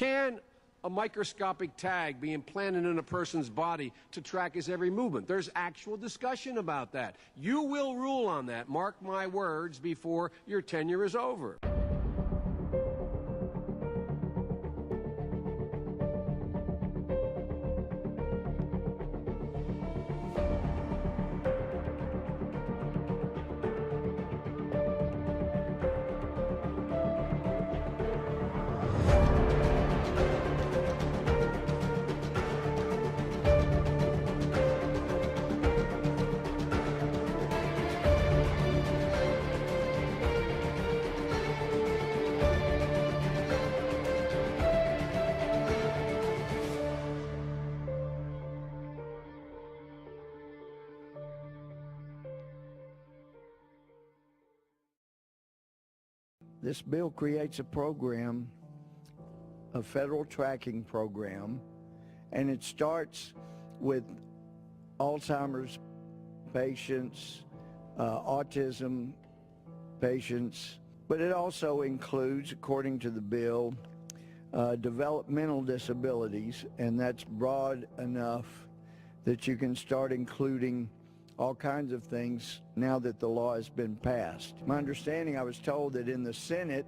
Can a microscopic tag be implanted in a person's body to track his every movement? There's actual discussion about that. You will rule on that, mark my words, before your tenure is over. This bill creates a program, a federal tracking program, and it starts with Alzheimer's patients, autism patients, but it also includes, according to the bill, developmental disabilities, and that's broad enough that you can start including all kinds of things now that the law has been passed. My understanding, I was told that in the Senate,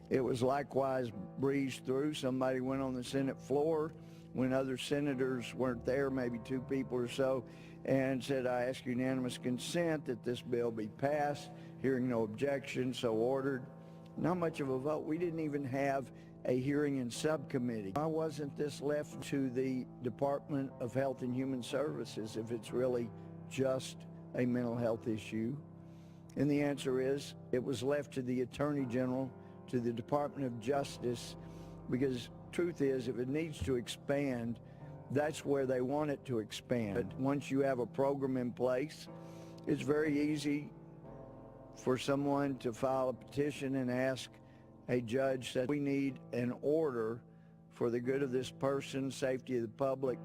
it was likewise breezed through. Somebody went on the Senate floor when other senators weren't there, maybe two people or so, and said, I ask unanimous consent that this bill be passed. Hearing no objection, so ordered. Not much of a vote. We didn't even have a hearing in subcommittee. Why wasn't this left to the Department of Health and Human Services if it's really just a mental health issue? And the answer is it was left to the Attorney General, to the Department of Justice, because truth is, if it needs to expand, that's where they want it to expand. Once you have a program in place, it's very easy for someone to file a petition and ask a judge that we need an order for the good of this person, safety of the public,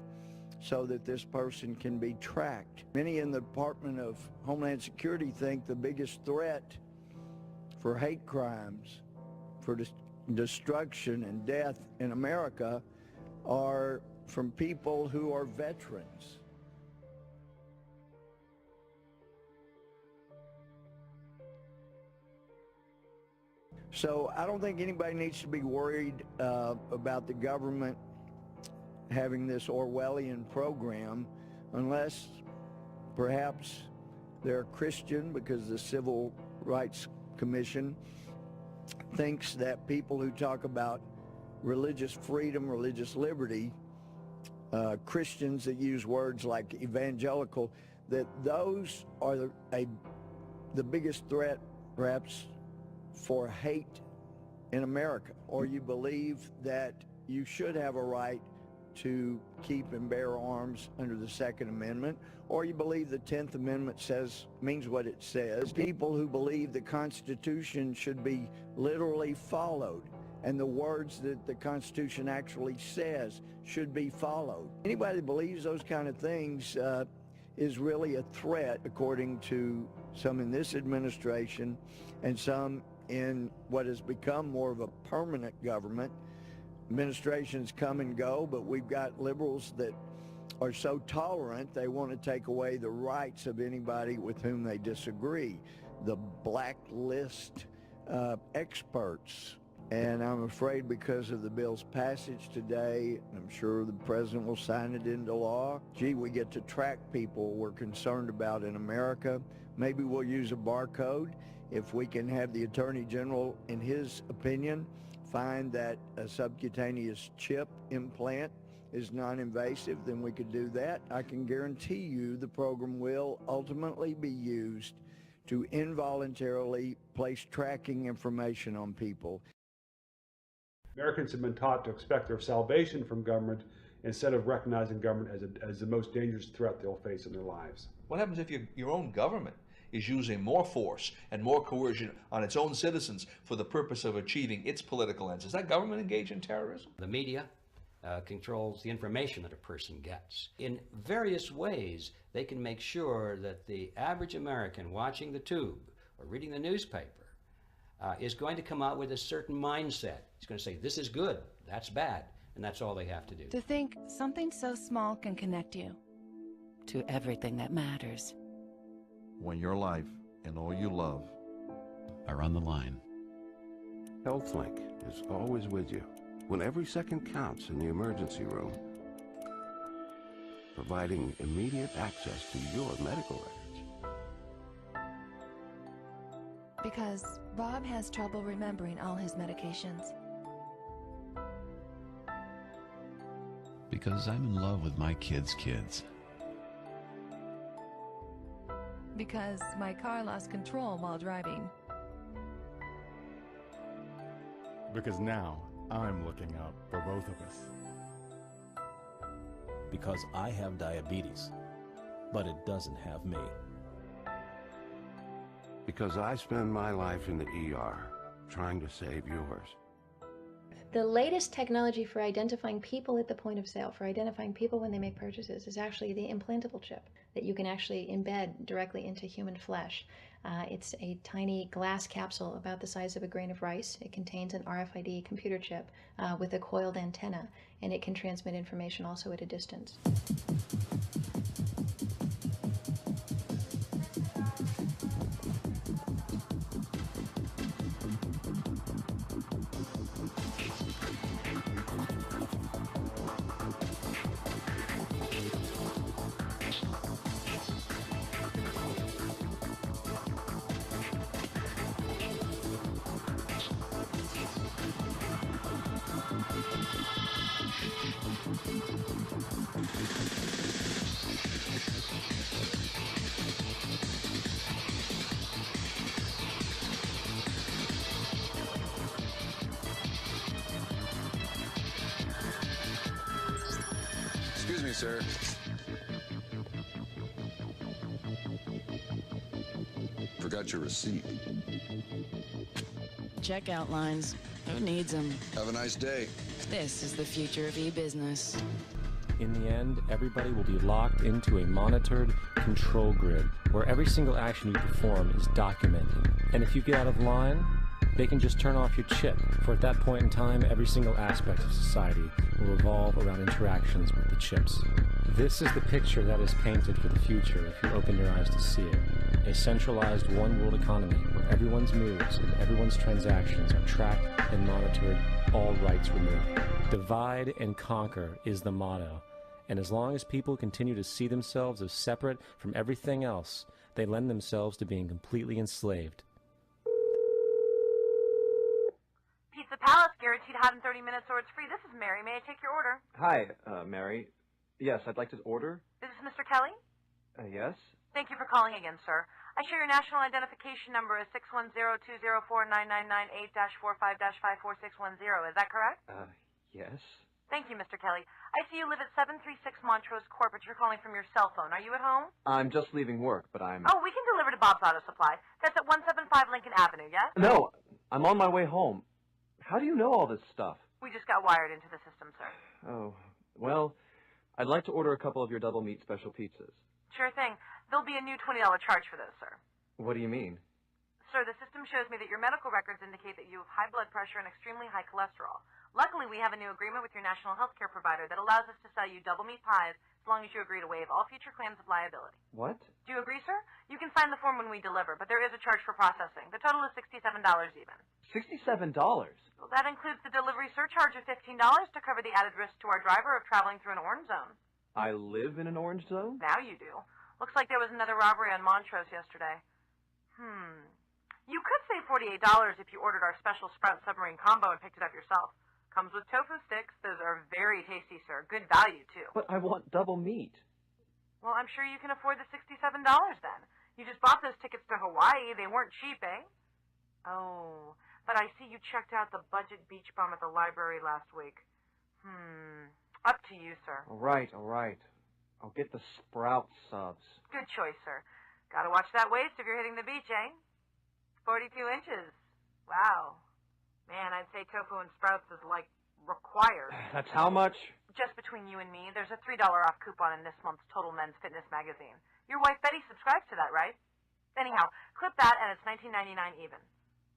so that this person can be tracked. Many in the Department of Homeland Security think the biggest threat for hate crimes, for destruction and death in America are from people who are veterans. So I don't think anybody needs to be worried about the government having this Orwellian program unless perhaps they're Christian, because the Civil Rights Commission thinks that people who talk about religious freedom, religious liberty, Christians that use words like evangelical, that those are the biggest threat perhaps for hate in America. Or you believe that you should have a right to keep and bear arms under the Second Amendment, or you believe the 10th Amendment means what it says. People who believe the Constitution should be literally followed, and the words that the Constitution actually says should be followed. Anybody that believes those kind of things is really a threat, according to some in this administration and some in what has become more of a permanent government. Administrations come and go, but we've got liberals that are so tolerant they want to take away the rights of anybody with whom they disagree. The blacklist experts. And I'm afraid because of the bill's passage today, and I'm sure the president will sign it into law, we get to track people we're concerned about in America. Maybe we'll use a barcode. If we can have the Attorney General, in his opinion, find that a subcutaneous chip implant is non-invasive, then we could do that. I can guarantee you the program will ultimately be used to involuntarily place tracking information on people. Americans have been taught to expect their salvation from government instead of recognizing government as the most dangerous threat they'll face in their lives. What happens if your own government is using more force and more coercion on its own citizens for the purpose of achieving its political ends? Is that government engaged in terrorism? The media controls the information that a person gets. In various ways, they can make sure that the average American watching the tube or reading the newspaper is going to come out with a certain mindset. He's going to say, this is good, that's bad, and that's all they have to do. To think something so small can connect you to everything that matters. When your life and all you love are on the line. HealthLink is always with you when every second counts in the emergency room, providing immediate access to your medical records. Because Bob has trouble remembering all his medications. Because I'm in love with my kids' kids. Because my car lost control while driving. Because now I'm looking out for both of us. Because I have diabetes, but it doesn't have me. Because I spend my life in the ER trying to save yours. The latest technology for identifying people at the point of sale, for identifying people when they make purchases, is actually the implantable chip that you can actually embed directly into human flesh. It's a tiny glass capsule about the size of a grain of rice. It contains an RFID computer chip with a coiled antenna, and it can transmit information also at a distance. Excuse me, sir. Forgot your receipt. Checkout lines. Who needs them? Have a nice day. This is the future of e-business. In the end, everybody will be locked into a monitored control grid where every single action you perform is documented. And if you get out of line, they can just turn off your chip, for at that point in time, every single aspect of society will revolve around interactions with the chips. This is the picture that is painted for the future if you open your eyes to see it. A centralized one-world economy where everyone's moves and everyone's transactions are tracked and monitored, all rights removed. Divide and conquer is the motto. And as long as people continue to see themselves as separate from everything else, they lend themselves to being completely enslaved. Pizza Palace, guaranteed hot in 30 minutes or it's free. This is Mary. May I take your order? Hi, Mary. Yes, I'd like to order. Is this Mr. Kelly? Yes? Thank you for calling again, sir. I show your national identification number as 610-204-999-8-45-54610. Is that correct? Yes. Thank you, Mr. Kelly. I see you live at 736 Montrose Court, but you're calling from your cell phone. Are you at home? I'm just leaving work, but I'm... Oh, we can deliver to Bob's Auto Supply. That's at 175 Lincoln Avenue, yes? No, I'm on my way home. How do you know all this stuff? We just got wired into the system, sir. Oh, well, I'd like to order a couple of your double meat special pizzas. Sure thing. There'll be a new $20 charge for those, sir. What do you mean? Sir, the system shows me that your medical records indicate that you have high blood pressure and extremely high cholesterol. Luckily, we have a new agreement with your national health care provider that allows us to sell you double meat pies as long as you agree to waive all future claims of liability. What? Do you agree, sir? You can sign the form when we deliver, but there is a charge for processing. The total is $67 even. $67? Well, that includes the delivery surcharge of $15 to cover the added risk to our driver of traveling through an orange zone. I live in an orange zone? Now you do. Looks like there was another robbery on Montrose yesterday. You could save $48 if you ordered our special Sprout Submarine Combo and picked it up yourself. Comes with tofu sticks. Those are very tasty, sir. Good value, too. But I want double meat. Well, I'm sure you can afford the $67 then. You just bought those tickets to Hawaii. They weren't cheap, eh? Oh, but I see you checked out the budget beach bum at the library last week. Up to you, sir. All right. I'll get the Sprout subs. Good choice, sir. Gotta watch that waist if you're hitting the beach, eh? 42 inches. Wow. Man, I'd say tofu and Sprouts is, like, required. That's how much? Just between you and me, there's a $3 off coupon in this month's Total Men's Fitness magazine. Your wife Betty subscribes to that, right? Anyhow, clip that and it's $19.99 even.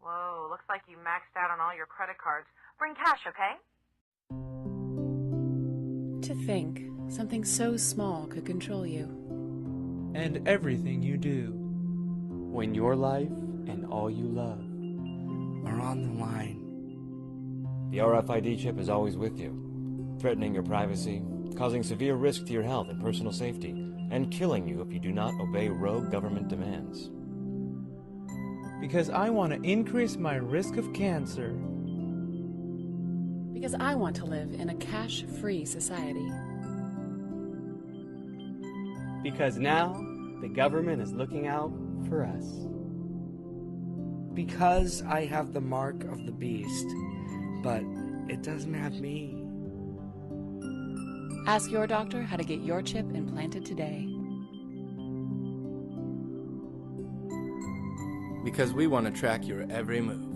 Whoa, looks like you maxed out on all your credit cards. Bring cash, okay? To think something so small could control you. And everything you do. When your life and all you love are on the line. The RFID chip is always with you, threatening your privacy, causing severe risk to your health and personal safety, and killing you if you do not obey rogue government demands. Because I want to increase my risk of cancer. Because I want to live in a cash-free society. Because now, the government is looking out for us. Because I have the mark of the beast, but it doesn't have me. Ask your doctor how to get your chip implanted today. Because we want to track your every move.